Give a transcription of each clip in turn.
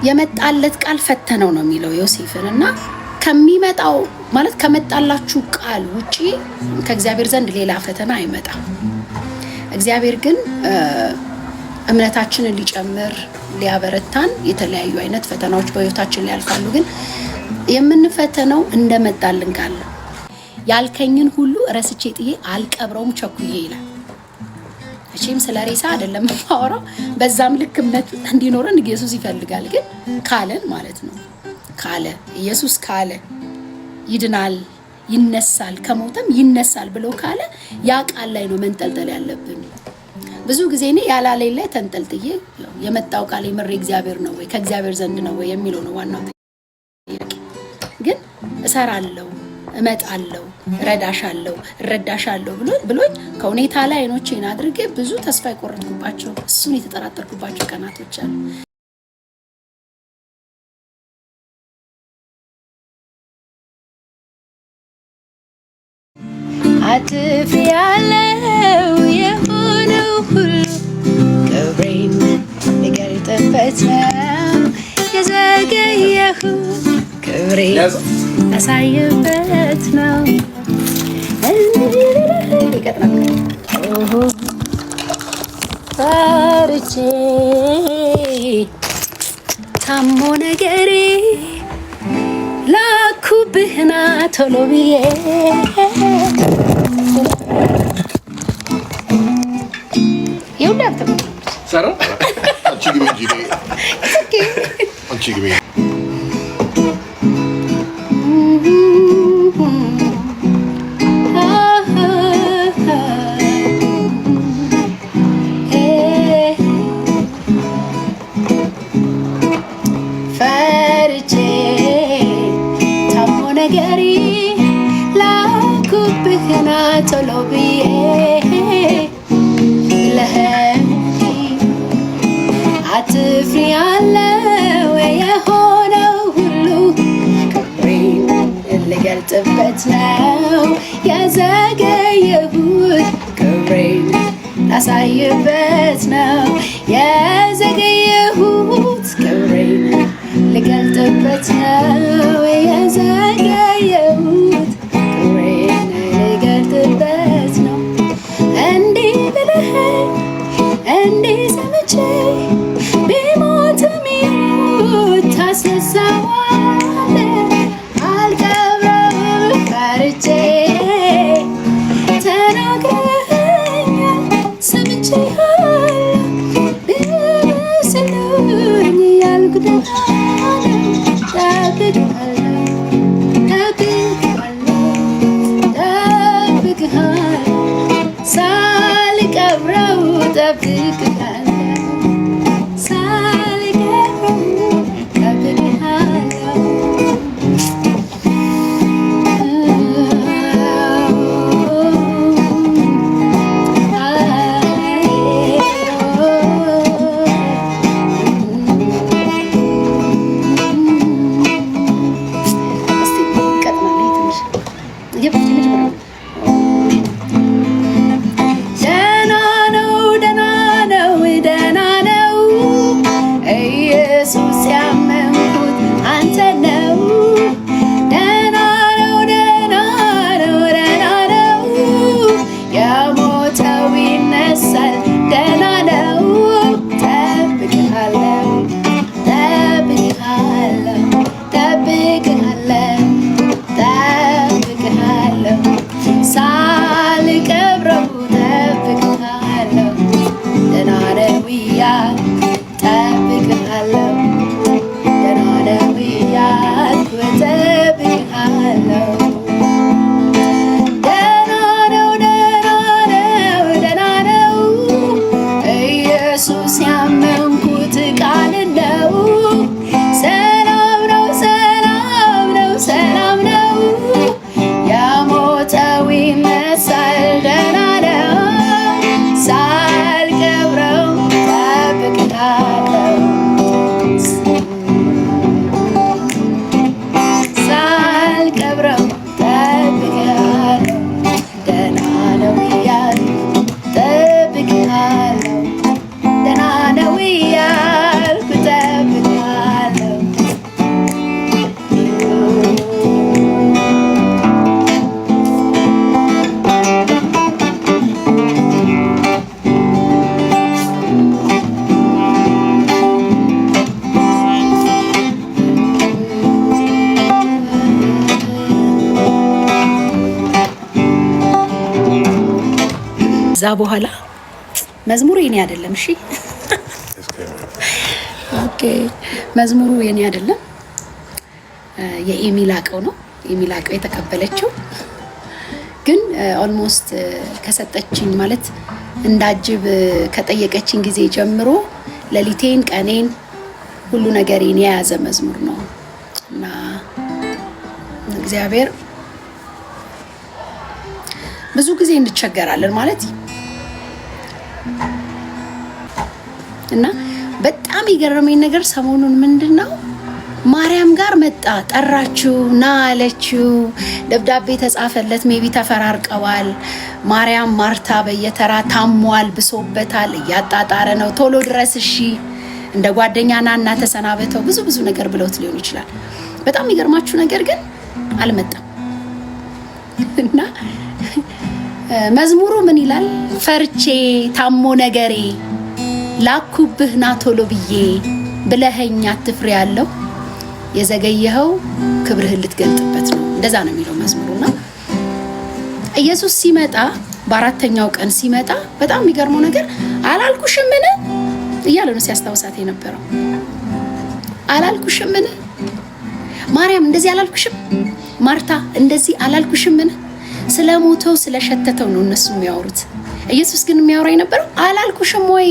የመጣለት ቃል ፈተነው ነው የሚለው ዮሴፍን እና ከሚመጣው ማለት ከመጣላችሁ ቃል ውጪ ከእግዚአብሔር ዘንድ ሌላ ፈተና አይመጣም። እግዚአብሔር ግን እምነታችንን ሊጨምር ሊያበረታን የተለያዩ አይነት ፈተናዎች በህይወታችን ሊያልፋሉ። ግን የምንፈተነው እንደመጣልን ቃል ነው። ያልከኝን ሁሉ ረስቼ ጥዬ አልቀብረውም ቸኩዬ ይላል። እቺም ስለ ሬሳ አይደለም ማወራው። በዛም ልክ እምነት እንዲኖረን ኢየሱስ ይፈልጋል። ግን ካለን ማለት ነው ካለ ኢየሱስ ካለ ይድናል፣ ይነሳል፣ ከሞተም ይነሳል ብሎ ካለ ያ ቃል ላይ ነው መንጠልጠል ያለብን። ብዙ ጊዜ እኔ ያላለኝ ላይ ተንጠልጥዬ የመጣው ቃል የምር እግዚአብሔር ነው ወይ ከእግዚአብሔር ዘንድ ነው ወይ የሚለው ነው ዋናው ጥያቄ። ግን እሰራለሁ፣ እመጣለሁ፣ እረዳሻለሁ፣ እረዳሻለሁ ብሎኝ ከሁኔታ ላይ አይኖቼን አድርጌ ብዙ ተስፋ የቆረጥኩባቸው እሱን የተጠራጠርኩባቸው ቀናቶች አሉ። አትፍ ያለው የሆነው ሁሉ ክብሬን ልገልጥበት ነው የዘገየሁ ክብሬን አሳይበት ነው። ፈርቼ ታሞ ነገሬ ላኩብህና ቶሎ ብዬ ይውላል ሰራ አንቺ ግቢ አንቺ ግቢ ፈርቼ ታሞ ነገሬ ላኩብህና ቶሎ ብዬ አትፍሪ ያለው የሆነው ሁሉ ክብሬን ልገልጥበት ነው የዘገየሁት ክብሬን ላሳይበት ነው የዘገየሁት ክብሬን ልገልጥበት ነው የዘገየሁት ክብሬን ልገልጥበት ነው። እንዲህ ብለኸኝ እንዲህ ሰምቼ ቢሞትም ይሙት ታስነሳዋለህ አልቀብረውም ፈርቼ ተናግረኸኛል ሰምቼሃለሁ ቢመስሉኝ ያልኩትን ጠብቅሃለሁ ሳልቀብረው ጠብቅሃለሁ ደህና ከዛ በኋላ መዝሙሩ የኔ አይደለም። እሺ ኦኬ፣ መዝሙሩ የኔ አይደለም፣ የኤሚላቀው ነው። ኤሚላቀው የተቀበለችው ግን ኦልሞስት ከሰጠችኝ ማለት እንዳጅብ ከጠየቀችኝ ጊዜ ጀምሮ ሌሊቴን ቀኔን ሁሉ ነገሬን የያዘ መዝሙር ነው እና እግዚአብሔር ብዙ ጊዜ እንቸገራለን ማለት እና በጣም ይገርመኝ ነገር ሰሞኑን ምንድነው ማርያም ጋር መጣ፣ ጠራችው፣ ና አለችው፣ ደብዳቤ ተጻፈለት፣ ሜቢ ተፈራርቀዋል። ማርያም ማርታ በየተራ ታሟል፣ ብሶበታል፣ እያጣጣረ ነው፣ ቶሎ ድረስ እሺ፣ እንደ ጓደኛ ና እና ተሰናበተው፣ ብዙ ነገር ብለውት ሊሆን ይችላል። በጣም የሚገርማችሁ ነገር ግን አልመጣም እና መዝሙሩ ምን ይላል? ፈርቼ ታሞ ነገሬ ላኩብህ ና ቶሎ ብዬ ብለኸኝ አትፍሬ ያለው የዘገየኸው ክብርህን ልትገልጥበት ነው። እንደዛ ነው የሚለው መዝሙሩና ኢየሱስ ሲመጣ በአራተኛው ቀን ሲመጣ በጣም የሚገርመው ነገር አላልኩሽም ምን እያለ ነው ሲያስታውሳት የነበረው። አላልኩሽም ምን ማርያም እንደዚህ አላልኩሽም፣ ማርታ እንደዚህ አላልኩሽም ምን ስለሞተው ስለሸተተው ነው እነሱ የሚያወሩት። ኢየሱስ ግን የሚያወራ የነበረው አላልኩሽም ወይ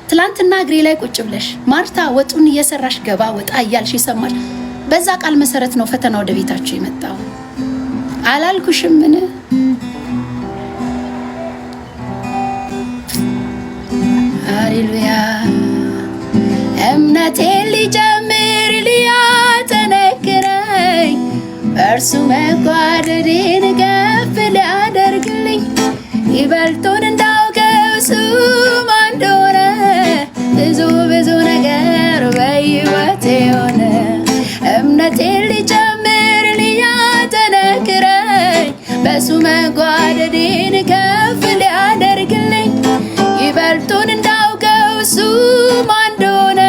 ትላንትና እግሬ ላይ ቁጭ ብለሽ ማርታ ወጡን እየሰራሽ ገባ ወጣ እያልሽ ይሰማል። በዛ ቃል መሰረት ነው ፈተና ወደ ቤታችሁ የመጣው። አላልኩሽም ምን ሃሌሉያ እምነቴን ሊጨምር ሊያጠነክረኝ በእርሱ መጓደዴን ከፍ ሊያደርግልኝ ይበልጡን እንዳውቀው እሱ ማን እንደሆነ ብዙ ነገር በሕይወቴ ሆነ። እምነቴን ሊጨምር ሊያጠነክረኝ በእሱ መጓደዴን ከፍ ሊያደርግልኝ ይበልጡን እንዳውቀው እሱ ማን እንደሆነ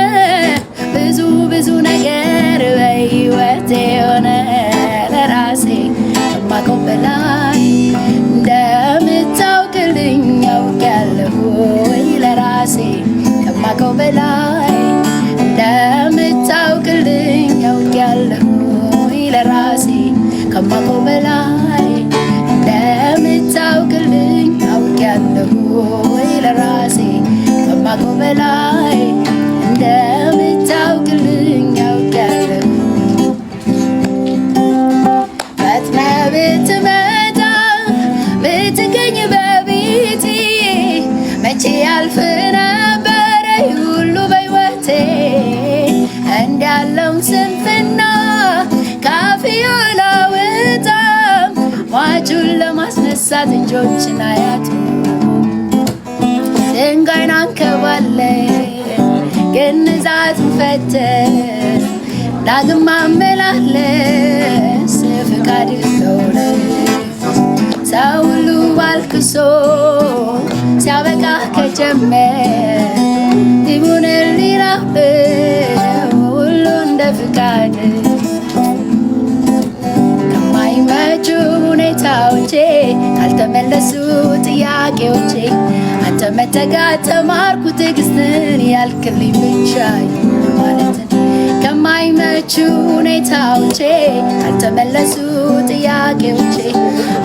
ብዙ ነገር በሕይወቴ ሆነ። ለራሴ ከማውቀው በላይ እንደምታውቅልኝ አውቃለሁ ወይ ለራሴ ከማውቀው በላይ እንደምታውቅልኝ አውቃለሁ ወይ ለራሴ ከማውቀው በላይ እንደምታውቅልኝ አውቃለሁ ወይ ለራሴ ከማውቀው በላይ እንደምታውቅልኝ አውቃለሁ። ፈጥነህ ብትመጣ ብትገኝ በቤቴ መቼ ያልፍ ነበረ ሁሉ በሕይወቴ እንዳለውም ስንፍና ካፌ አላወጣም ሟቹን ለማስነሳት እጆችን አያጡም። ድንጋይን አንከባለን ግንዛቱን ፈተን ዳግም ማመላለስ ፈቃድህ ከሆነ ሰው ሁሉ አልቅሶ ሲያበቃ ከጀመር ይሁንልኝ ነው ሁሉ እንደ ፈቃድ። ከማይመቹ ሁኔታዎቼ ካልተመለሱ ጥያቄዎቼ አንተ መጠጋት ተማርኩ ትዕግስትን ያልክልኝ ብቻ ይሁን ማለትን። ከማይመቹ ሁኔታዎቼ ካልተመለሱ ጥያቄዎቼ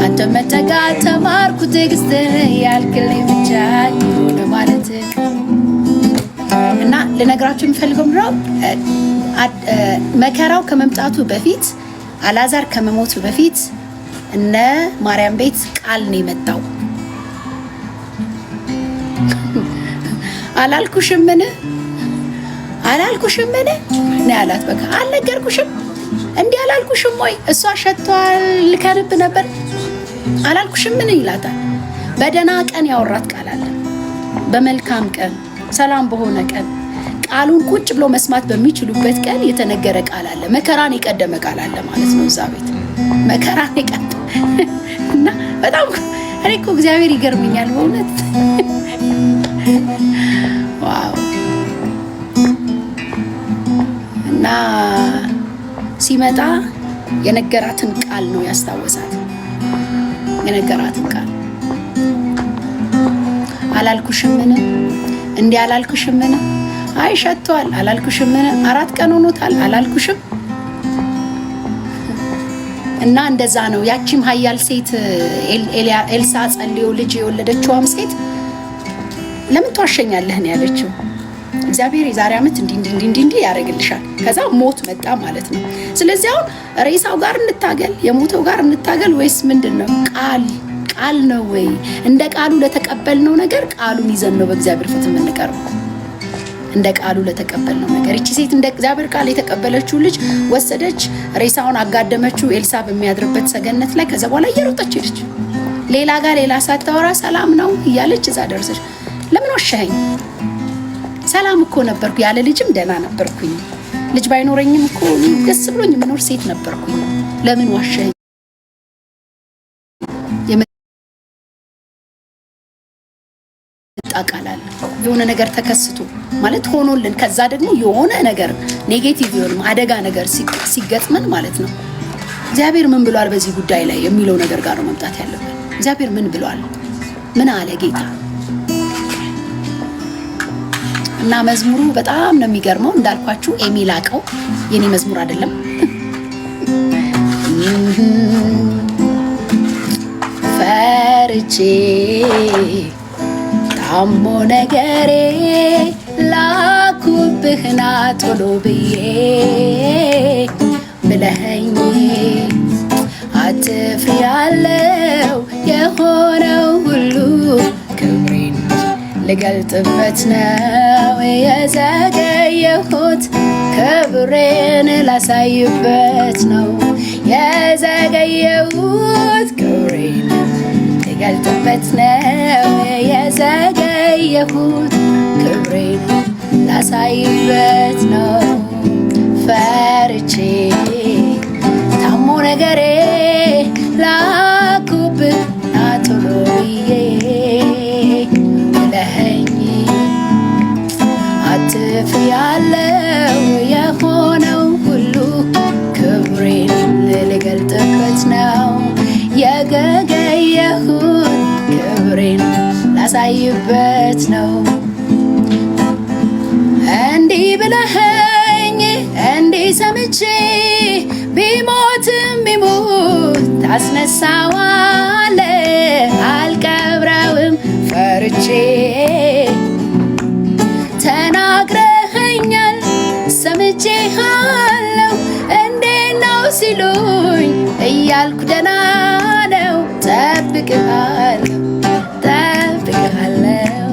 አንተ መጠጋት ተማርኩ ትዕግስትን ያልክልኝ ብቻ ይሁን ማለትን። እና ልነግራችሁ የምፈልገው ምንድነው መከራው ከመምጣቱ በፊት አልዓዛር ከመሞቱ በፊት እነ ማርያም ቤት ቃል ነው የመጣው። አላልኩሽም ምን ነው ያላት። በቃ አልነገርኩሽም እንዲህ አላልኩሽም ወይ እሷ ሸቷል ልከንብ ነበር አላልኩሽም ምን ይላታል። በደህና ቀን ያወራት ቃል አለ፣ በመልካም ቀን ሰላም በሆነ ቀን ቃሉን ቁጭ ብሎ መስማት በሚችሉበት ቀን የተነገረ ቃል አለ። መከራን የቀደመ ቃል አለ ማለት ነው። እዛ ቤት መከራን የቀደመ እና በጣም እኔ እኮ እግዚአብሔር ይገርመኛል በእውነት ዋው። እና ሲመጣ የነገራትን ቃል ነው ያስታወሳት። የነገራትን ቃል አላልኩሽምን? እንዲህ አላልኩሽምን? አይ ሸቷል አላልኩሽምን? 4 ቀን ሆኖታል አላልኩሽም? እና እንደዛ ነው። ያቺም ሀያል ሴት ኤልሳ ጸልዮ ልጅ የወለደችዋም ሴት ለምን ትዋሸኛለህ ነው ያለችው። እግዚአብሔር የዛሬ ዓመት እንዲህ ያደርግልሻል። ከዛ ሞት መጣ ማለት ነው። ስለዚህ አሁን ሬሳው ጋር እንታገል፣ የሞተው ጋር እንታገል ወይስ ምንድነው? ቃል ነው ወይ? እንደ ቃሉ ለተቀበልነው ነገር ቃሉን ይዘን ነው በእግዚአብሔር ፊት የምንቀርበው። እንደ ቃሉ ለተቀበልነው ነገር እቺ ሴት እንደ እግዚአብሔር ቃል የተቀበለችው ልጅ ወሰደች፣ ሬሳውን አጋደመችው ኤልሳ በሚያድርበት ሰገነት ላይ። ከዛ በኋላ እየሮጠች ሄደች። ሌላ ሳታወራ ሰላም ነው እያለች እዛ ደረሰች። ለምን ዋሻኸኝ? ሰላም እኮ ነበርኩ፣ ያለ ልጅም ደህና ነበርኩኝ። ልጅ ባይኖረኝም እኮ ደስ ብሎኝ የምኖር ሴት ነበርኩኝ። ለምን ዋሻኸኝ? ጣቃላል የሆነ ነገር ተከስቶ ማለት ሆኖልን ከዛ ደግሞ የሆነ ነገር ኔጌቲቭ የሆነ አደጋ ነገር ሲገጥመን ማለት ነው እግዚአብሔር ምን ብሏል በዚህ ጉዳይ ላይ የሚለው ነገር ጋር ነው መምጣት ያለብን። እግዚአብሔር ምን ብሏል? ምን አለ ጌታ? እና መዝሙሩ በጣም ነው የሚገርመው። እንዳልኳችሁ ኤሚላቀው የኔ መዝሙር አይደለም። ፈርቼ ታሞ ነገሬ ላኩብህና ቶሎ ብዬ ብለኸኝ አትፍሪ ያለው የሆነው ሁሉ ክብሬን ልገልጥበት ነው የዘገየሁት፣ ክብሬን ላሳይበት ነው የዘገየሁት፣ ክብሬን ልገልጥበት ነው የዘገየሁት፣ ክብሬን ላሳይበት ነው። ፈርቼ ታሞ ነገሬ ላኩብህ ቶሎ ብዬ ብለኸኝ አትፍሪ ያለው የሆነው ሁሉ ክብሬን ልገልጥበት ነው የገገየሁት፣ ክብሬን ላሳይበት ነው። እንዲህ ብለኸኝ እንዲህ ሰምቼ ቢሞትም ቢሞት ታስነሳዋለህ፣ አልቀብረውም ፈርቼ። ተናግረኸኛል ሰምቼሃለሁ፣ እንዴት ነው ሲሉኝ እያልኩ ደህና ነው ጠብቅሃለሁ ጠብቅሃለሁ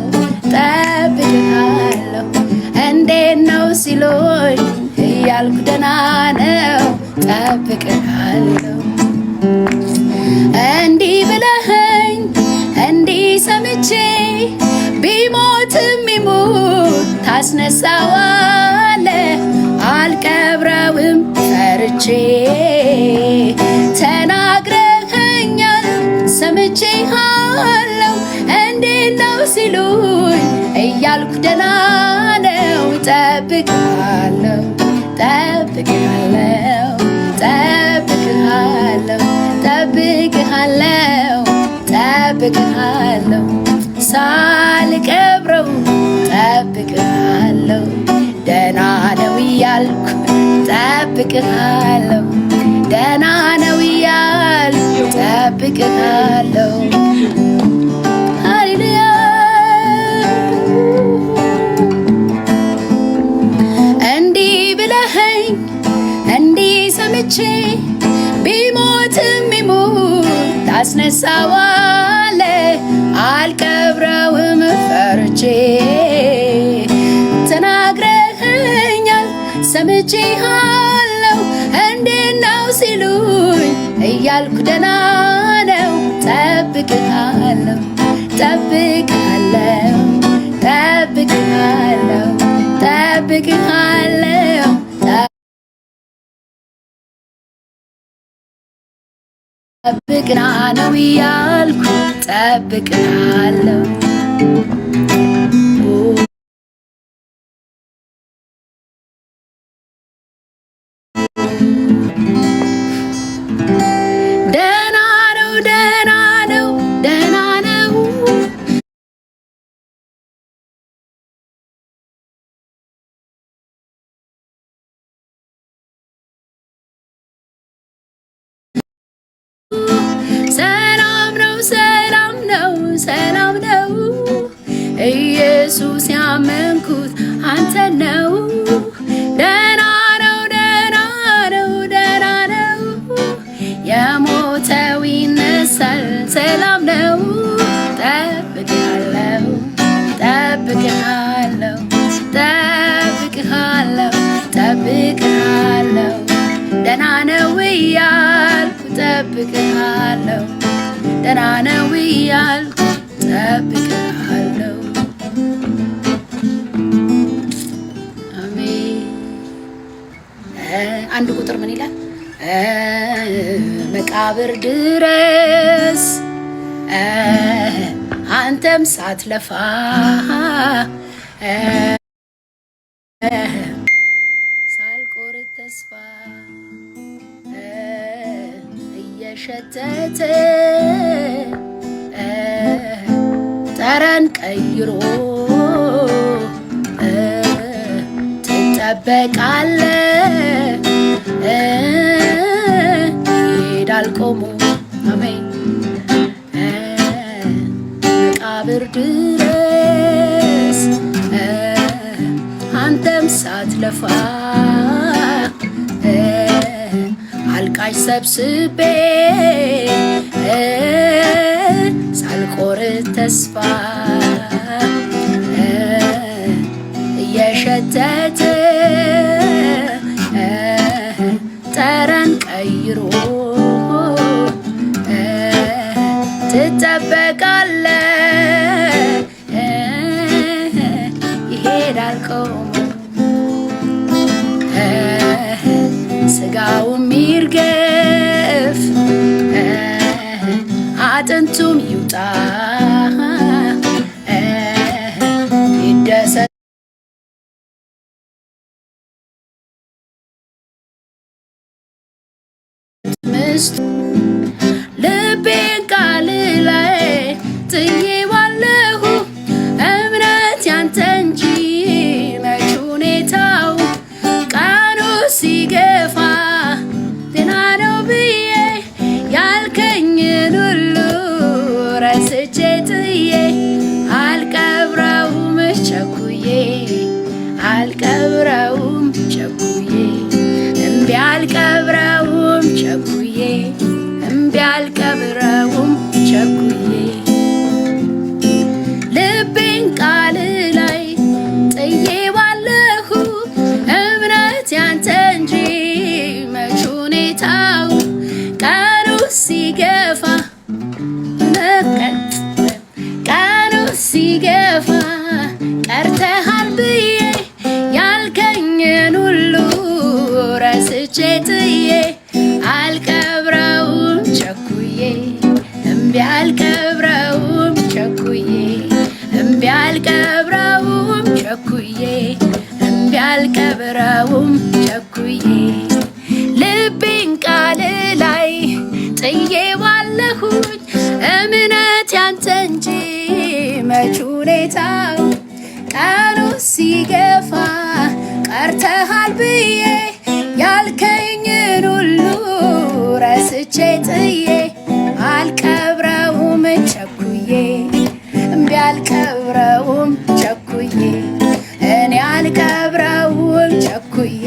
ጠብቅሃለሁ፣ እንዴት ነው ሲሉኝ እያልኩ ደህና ነው ጠብቅሃለሁ። እንዲህ ብለኸኝ እንዲህ ሰምቼ ቢሞትም ይሙት ታስነሳዋለህ፣ አልቀብረውም ፈርቼ። ተናግረኸኛል ሰምቼሃለሁ፣ እንዴት ነው ሲሉኝ እያልኩ ደህና ነው ጠብቅሃለሁ ጠብቅሃለሁ ጠብቅሃለሁ ጠብቅሃለሁ ጠብቅሃለሁ፣ ሳልቀብረው ጠብቅሃለሁ፣ ደህና ነው እያልኩ ጠብቅሃለሁ፣ ደህና ነው እያልኩ ጠብቅሃለሁ። ሃሌሉያ። እንዲህ ብለኸኝ እንዲህ ሰምቼ ቢሞትም ይሙት ታስነሳዋለህ፣ አልቀብረውም ፈርቼ። ተናግረኸኛል ሰምቼሃለሁ፣ እንዴት ነው ሲሉኝ እያልኩ ደህና ነው ጠብቅሃለሁ ጠብቅሃለሁ ጠብቅሃለሁ ጠብቅሃለሁ ጠብቅና ነው እያልኩ ጠብቅሃለሁ። ሰላም ነው ሰላም ነው ሰላም ነው ኢየሱስ ያመንኩት አንተ ነው ደህና ነው ደህና ነው ደህና ነው የሞተው ይነሳል ሰላም ነው ጠብቅሃለሁ ጠብቅሃለሁ ጠብቅሃለሁ ጠብቅሃለሁ ደህና ነው እያልኩ ጠብቅሃለሁ ደህና ነው እያልኩ ጠብቅሃለሁ አሜን። አንድ ቁጥር ምን ይላል? መቃብር ድረስ አንተም ሳትለፋ ሳልቆርጥ ተስፋ እየሸተተ ጠረን ቀይሮ ትጠበቃለ ይሄዳል ቆሞ አሜን መቃብር ድረስ አንተም ሳትለፋ አልቃሽ ሰብስቤ ሳልቆርጥ ተስፋ እየሸተተ ጠረን ቀይሮ ትጠበቃለ ይሄዳል ቆሞ ስጋውም ይርገፍ አጥንቱም ይውጣ ይደሰት ምስት ልቤን ቃል ላይ ጥዬዋለሁ እምነት ያንተ እንጂ መች ሁኔታው ቀኑ ሲገፋ ደህና ነው ብዬ ያልከኝን ሁሉ ረስቼ ጥዬ አልቀብረውም ቸኩዬ አልቀብረውም ቸኩዬ እምቢ አልቀብረውም ቸኩዬ እምቢ አልቀብረውም ቸኩዬ ልቤን ቃል ላይ ጥዬዋለሁ እምነት ያንተ እንጂ መች ሁኔታው ቀኑ ሲገፋ ቀኑ ሲገፋ ቀርተሃል ብዬ ያልከኝን ሁሉ ረስቼ ጥዬ አልቀብረውም ቸኩዬ እምቢ አልቀብረውም ቸኩዬ እምቢ አልቀብረውም ቸኩዬ እምቢ አልቀብረውም ቸኩዬ ልቤን ቃል ላይ ጥዬዋለሁኝ እምነት ያንተ እንጂ መች ሁኔታው ቀኑ ሲገፋ ቀርተሃል ብዬ ያልከኝን ሁሉ ረስቼ ጥዬ አልቀብረውም ቸኩዬ እምቢ አልቀብረውም ቸኩዬ እኔ አልቀብረውም ቸኩዬ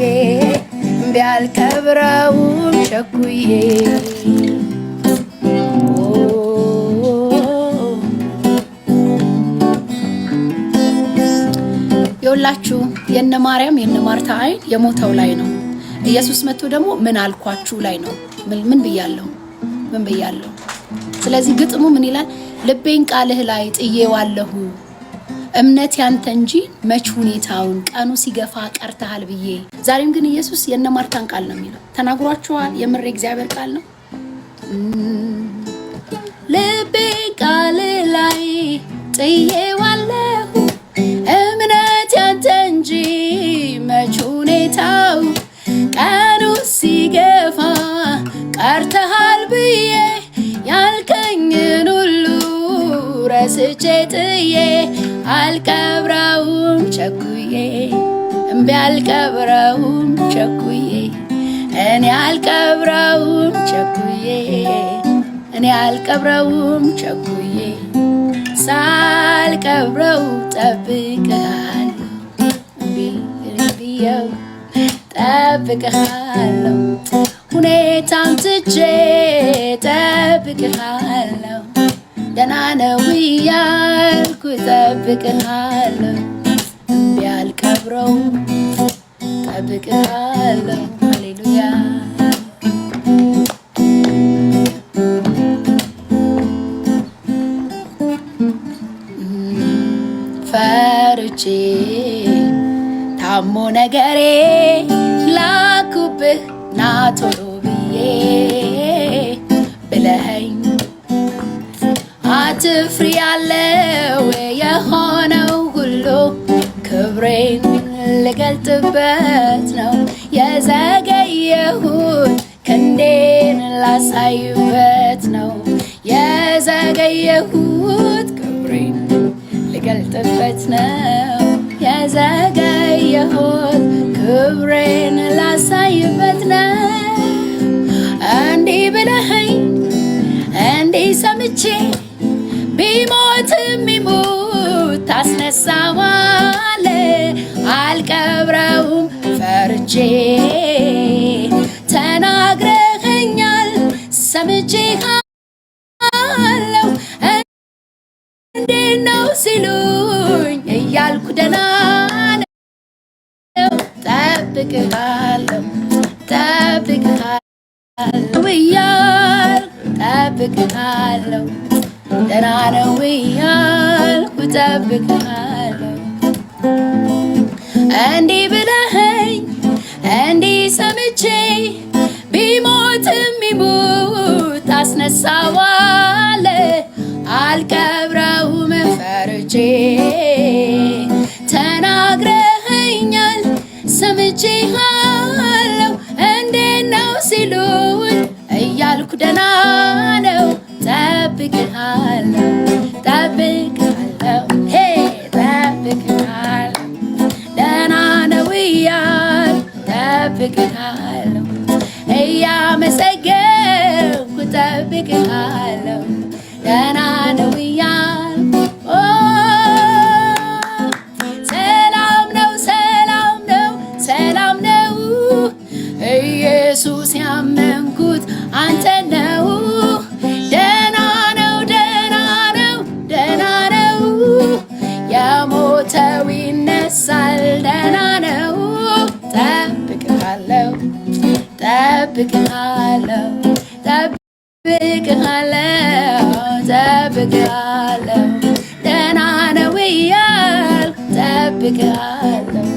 እምቢ አልቀብረውም ቸኩዬ የሁላችሁ የነ ማርያም የነ ማርታ አይን የሞተው ላይ ነው። ኢየሱስ መጥቶ ደግሞ ምን አልኳችሁ ላይ ነው። ምን ብያለሁ? ምን ብያለሁ? ስለዚህ ግጥሙ ምን ይላል? ልቤን ቃልህ ላይ ጥዬዋለሁ እምነት ያንተ እንጂ መች ሁኔታውን ቀኑ ሲገፋ ቀርተሃል ብዬ። ዛሬም ግን ኢየሱስ የነ ማርታን ቃል ነው የሚለው። ተናግሯችኋል። የምር እግዚአብሔር ቃል ነው። ልቤን ቃልህ ላይ ጥዬዋለሁ እምነት ያንተ እንጂ መች ሁኔታው ቀኑ ሲገፋ ቀርተሃል ብዬ ያልከኝን ሁሉ ረስቼ ጥዬ አልቀብረውም ቸኩዬ እምቢ አልቀብረውም ቸኩዬ እኔ አልቀብረውም ቸኩዬ እኔ አልቀብረውም ቸኩዬ ሳልቀብረው ጠብቅሃለሁ ብዬው ጠብቅሃለሁ ሁኔታን ትቼ ጠብቅሃለሁ ደህና ነው እያልኩ ጠብቅሃለሁ እምቢ አልቀብረውም ጠብቅሃለሁ ሃሌሉያ ፈርቼ ታሞ ነገሬ ላኩብህ ና ቶሎ ብዬ ብለኸኝ አትፍሪ ያለው የሆነው ሁሉ ክብሬን ልገልጥበት ነው የዘገየሁት ክንዴን ላሳይበት ነው የዘገየሁት ክብሬን ልገልጥበት ነው የዘገየሁት ክብሬን ላሳይበት ነው እንዲህ ብለኸኝ እንዲህ ሰምቼ ቢሞትም ይሙት ታስነሳዋለህ አልቀብረውም ፈርቼ ተናግረኸኛል ሰምቼሃለሁ እንዴት ነው ሲሉኝ እያልኩ ደህና ነው ጠብቅሃለሁ እያልኩ ጠብቅሃለሁ ደህና ነው እያልኩ ጠብቅሃለሁ እንዲህ ብለኸኝ እንዲህ ሰምቼ ቢሞትም ይሙት ታስነሳዋለህ አልቀብረውም ፈርቼ ተናግረኸኛል ሰምቼሃለሁ እንዴት ነው ሲሉኝ እያልኩ ደህና ነው ጠብቅሃለሁ ሄ ጠብቅሃለሁ ደህና ነው እያልኩ ጠብቅሃለሁ እያመሰገንኩ ጠብቅሃለሁ ደህና ነው እያልኩ ሰላም ነው ሰላም ነው ሰላም ነው ኢየሱስ ያመንኩት አንተ ነው ደህና ነው ደህና ነው ደህና ነው የሞተው ይነሳል ደህና ነው ጠብቅሃለሁ ጠብቅሃለሁ ጠብቅሃለሁ ደህና ነው እያልኩ ጠብቅሃለሁ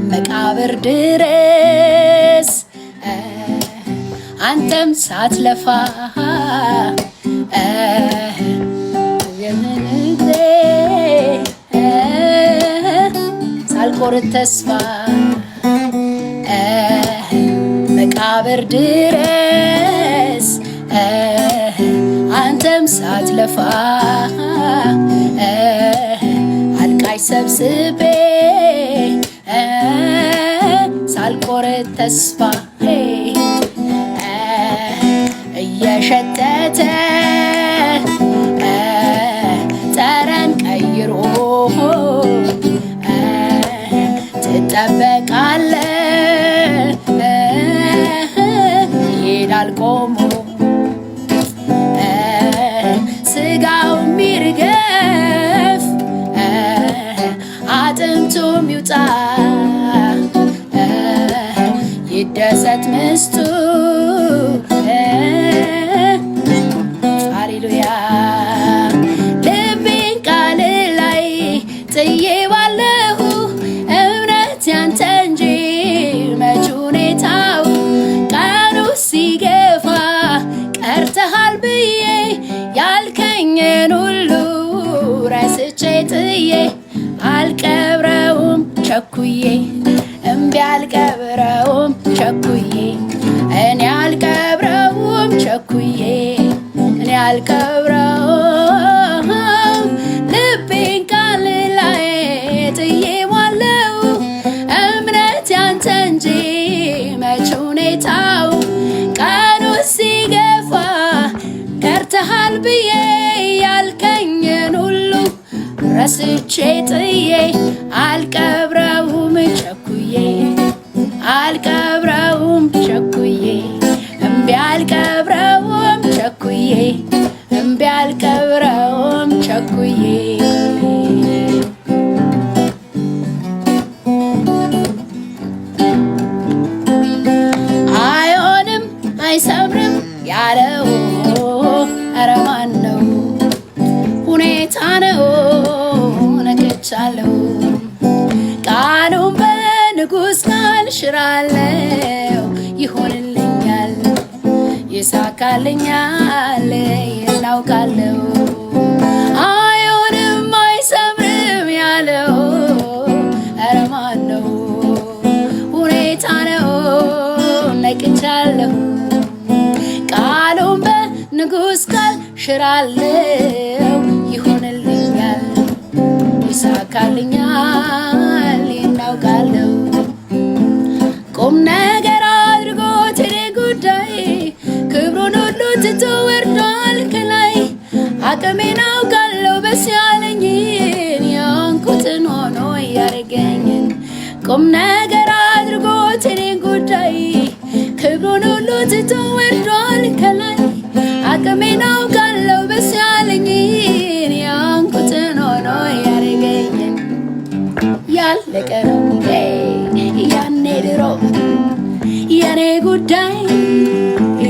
መቃብር ድረስ አንተም ሳትለፋ ሳልቆርጥ ተስፋ መቃብር ድረስ አንተም ሳትለፋ አልቃሽ ሰብስቤ ሳልቆርጥ ተስፋ እየሸተተ ጠረን ቀይሮ ትጠበቃለህ ይሄዳል ቆሞ ስጋው ሚርገፍ አጥንቱም ይውጣ ይደሰት ምስቱ ሃሌሉያ ልቤን ቃል ላይ ጥዬዋለሁ እምነት ያንተ እንጂ መች ሁኔታው ቀኑ ሲገፋ ቀርተሃል ብዬ ያልከኝን ሁሉ ረስቼ ጥዬ አልቀብረውም ቸኩዬ እምቢ አልቀብረውም ቸኩዬ እኔ አልቀብረውም ቸኩዬ እኔ አልቀብረውም ልቤን ቃል ብዬ ያልከኝን ሁሉ ረስቼ ጥዬ አልቀብረውም ቸኩዬ አልቀብረውም ቸኩዬ እምቢ አልቀብረውም ቸኩዬ እምቢ አልቀብረውም ቸኩዬ አይሆንም አይሰምርም ያለው ኧረ ማን ነው? ሁኔታ ነው ነግቻለሁ ቃሉን በንጉሥ ቃል ሽራለው ይሆንልኛል ይሳካልኛል እናውቃለሁ አይሆንም አይሰምርም ያለው ኧረ ማን ነው? ሁኔታ ነው ነግቻለሁ ቃሉን በንጉሥ ቃል ሽራለው ይሆንልኛል ይሳካልኛል እናውቃለሁ ቁም ነገር አድርጎት እኔ ጉዳይ ክብሩን ሁሉ ትቶ ወርዷል ከላይ አቅሜን አውቃለሁ በስ ያለኝን የሆንኩትን ሆኖ ያደረገኝን ቁም ነገር አድርጎት እኔ ጉዳይ ክብሩን ሁሉ ትቶ ወርዷል ከላይ አቅሜን አውቃለሁ በስ ያለኝን የሆንኩትን ሆኖ ያደረገኝን ያለቀ ነው ያኔ ድሮ የኔ ጉዳይ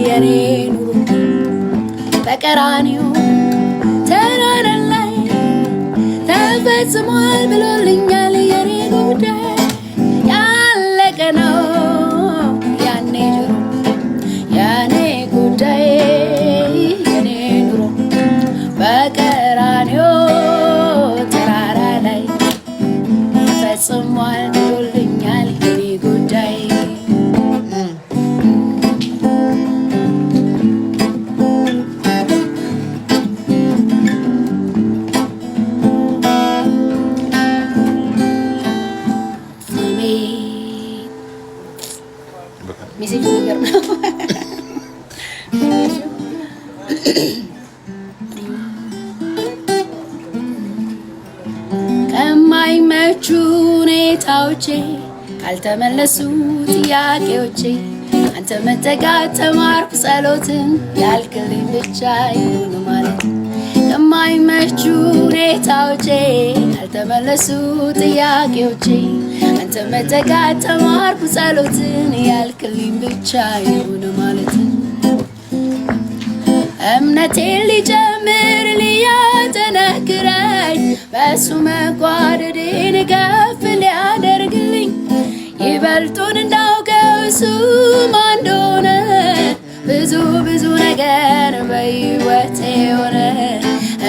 የኔ ኑሮ በቀራንዮ ተራራ ላይ ተፈጽሟል ብሎልኛል የኔ ጉዳይ ያለቀ ነው ያኔ ድሮ የኔ ጉዳይ የኔ ኑሮ በቀራንዮ ተራራ ላይ ተፈጽሟል ብሎልኛል የኔ ጉዳይ ሜሴጅ ነገር ነው ከማይመቹ ሁኔታዎቼ ካልተመለሱ ጥያቄዎቼ አንተ መጠጋት ተማርኩ ጸሎትን ያልክልኝ ብቻ ይሁን ማለት ከማይመቹ ሁኔታዎቼ ካልተመለሱ ጥያቄዎቼ አንተ መጠጋት ተማርኩ ጸሎትን ያልክልኝ ብቻ ይሁን ማለት እምነቴን ሊጨምር ሊያጠነክረኝ በሱ መጓደዴን ከፍ ሊያደርግልኝ ይበልጡን እንዳውቀው እሱ ማን እንደሆነ ብዙ ብዙ ነገር በሕይወቴ ሆነ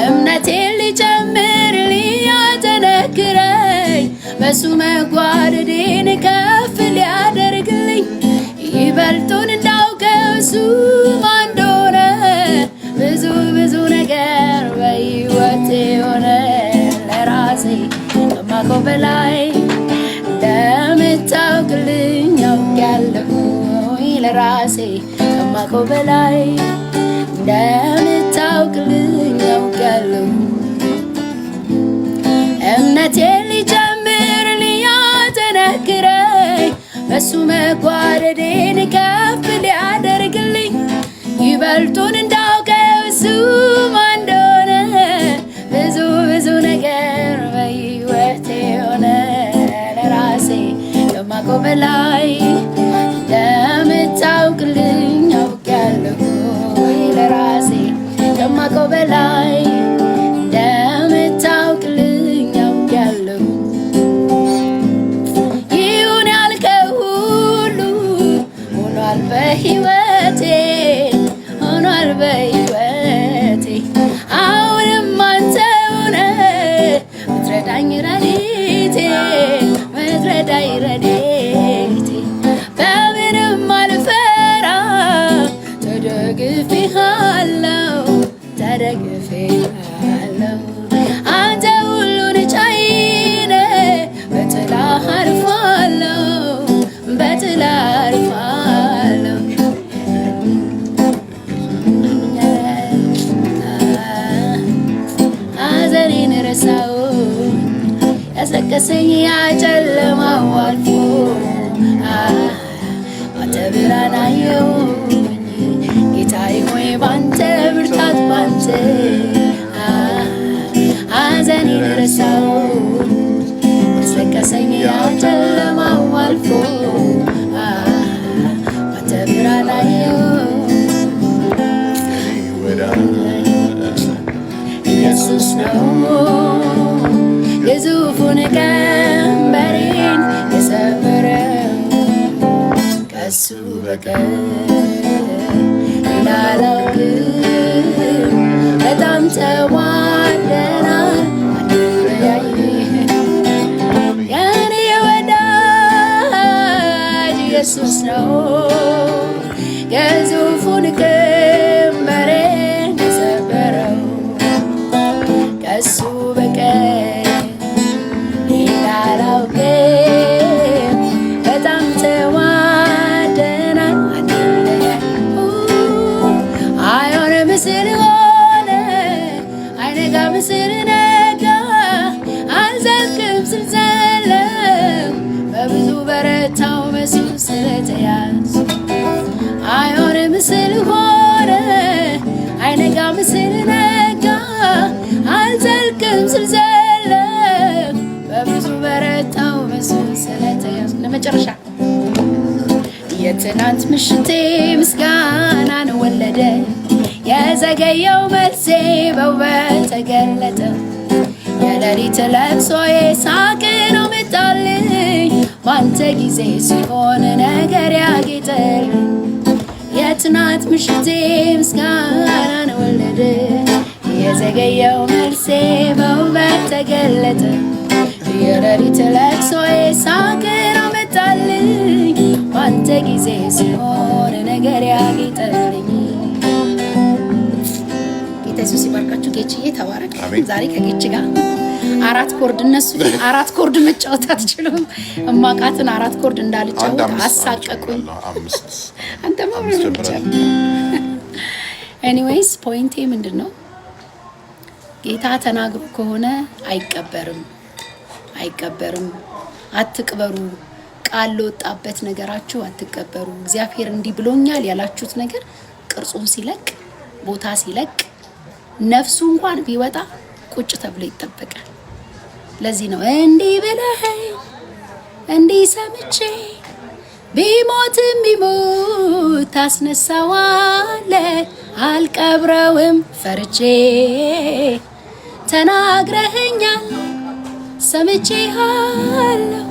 እምነቴን ሊጨምር ሊያጠነክረኝ በሱ መጓደዴን ከፍ ሊያደርግልኝ ይበልጡን እንዳውቀው እሱ ማን እንደሆነ ብዙ ብዙ ነገር በሕይወቴ ሆነ ለራሴ ከማውቀው በላይ እንደምታውቅልኝ አውቃለሁ ለራሴ ከማውቀው በላይ እንደምታውቅልኝ አውቃለሁ እምነቴን ሊጨምር ሊያጠነክረኝ በሱ መጓደዴን ከፍ ሊያደርግልኝ ይበልጡን እንዳውቀው እሱ ማን እንደሆነ ብዙ ብዙ ነገር በሕይወቴ ሆነ ለራሴ ከማውቀው በላይ እንደምታውቅልኝ አውቃለሁ ለራሴ ከማውቀው በላይ እንደምታውቅልኝ አውቃለሁ ይሁን ያልከው ሁሉ ሆኗል በሕይወቴ ሆኗል በሕይወቴ አሁንም አንተ ሆነህ ምትረዳኝ ረድኤቴ ምትረዳኝ ረድኤቴ በምንም አልፈራም ተደግፌሃለሁ ተደግፌሃለሁ አንተ ሁሉን ቻይ ነህ በጥላህ አርፋለሁ በጥላህ አርፋለሁ ረሳሁኝ ያስለቀሰኝ ያ ጨለማው አልፎ አንተ ብርሃን አየሁኝ ጌታዬ ሆይ ባንተ ብርታት ባንተ ሐዘኔን ረሳሁኝ ያስለቀሰኝ ያ ጨለማው አልፎ አንተ ብርሃን አየሁኝ ኢየሱስ ነው ግዙፉን ቀንበሬን የሰበረው ከሱ በቀር ሌላ አላውቅም በጣም ተዋደናል አንለያይም የኔ ወዳጅ ኢየሱስ ነው ግዙፉን ቀንበሬን የሰበረው ከሱ በቀር ሌላ አላውቅም በጣም ተዋደናል አንለያይም አይሆንም ስል ሆነ አይነጋም ስል ነጋ አልዘልቅም ስል ዘለው በብዙ በረታው በሱ ስለተያዙ አይሆንም ስል ሆነ አይነጋም ስል ነጋ አልዘልቅም ስል ዘለው በብዙ በረታው በሱ ስለተያዙ ለመጨረሻ የትናንት ምሽቴ ምስጋናን ወለደ የዘገየው መልሴ በውበት ተገለጠ የሌሊት ለቅሶዬ ሳቅን አመጣልኝ ባንተ ጊዜ ሲሆን ነገር ያጌጠልኝ የትናንት ምሽቴ ምስጋናን ወለደ የዘገየው መልሴ በውበት ተገለጠ የሌሊት ለቅሶዬ ሳቅን አመጣልኝ ባንተ ጊዜ ሲሆን ነገር ያጌጠልኝ ጌታ ኢየሱስ ይባርካችሁ ጌችዬ ተባረክ ዛሬ ከጌች ጋር አራት ኮርድ እነሱ አራት ኮርድ መጫወት አትችሉም እማቃትን አራት ኮርድ እንዳልጫወት አሳቀቁኝ አንተ ማብረር ኤኒዌይስ ፖይንቴ ምንድነው ጌታ ተናግሮ ከሆነ አይቀበርም አትቅበሩ ቃል ለወጣበት ነገራችሁ አትቀበሩ እግዚአብሔር እንዲህ ብሎኛል ያላችሁት ነገር ቅርጹን ሲለቅ ቦታ ሲለቅ ነፍሱ እንኳን ቢወጣ ቁጭ ተብሎ ይጠበቃል ለዚህ ነው እንዲህ ብለህ እንዲህ ሰምቼ ቢሞትም ቢሞት ታስነሳዋለህ አልቀብረውም ፈርቼ ተናግረኸኛል ሰምቼሃለሁ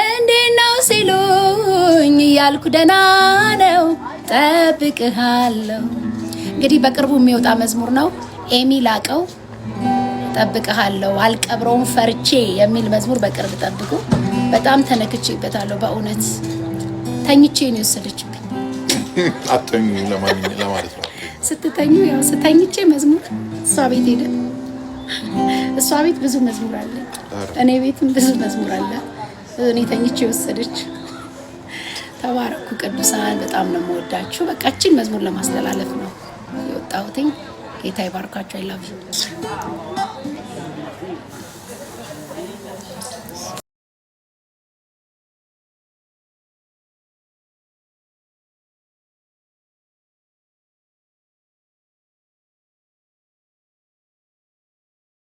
እንዴት ነው ሲሉኝ እያልኩ ደህና ነው ጠብቅሃለሁ እንግዲህ በቅርቡ የሚወጣ መዝሙር ነው ኤሚ ላቀው ጠብቅሃለሁ አልቀብረውም ፈርቼ የሚል መዝሙር በቅርብ ጠብቁ በጣም ተነክቼበታለሁ በእውነት ተኝቼ ነው የወሰደችብኝ አጥተኙ ለማለት ነው ስትተኙ ያው ስተኝቼ መዝሙር እሷ ቤት ሄደ እሷ ቤት ብዙ መዝሙር አለ እኔ ቤትም ብዙ መዝሙር አለ እኔ ተኝቼ ወሰደች ተባረኩ ቅዱሳን በጣም ነው የምወዳችሁ በቃችን መዝሙር ለማስተላለፍ ነው የወጣሁት ጌታ ይባርካችሁ I love you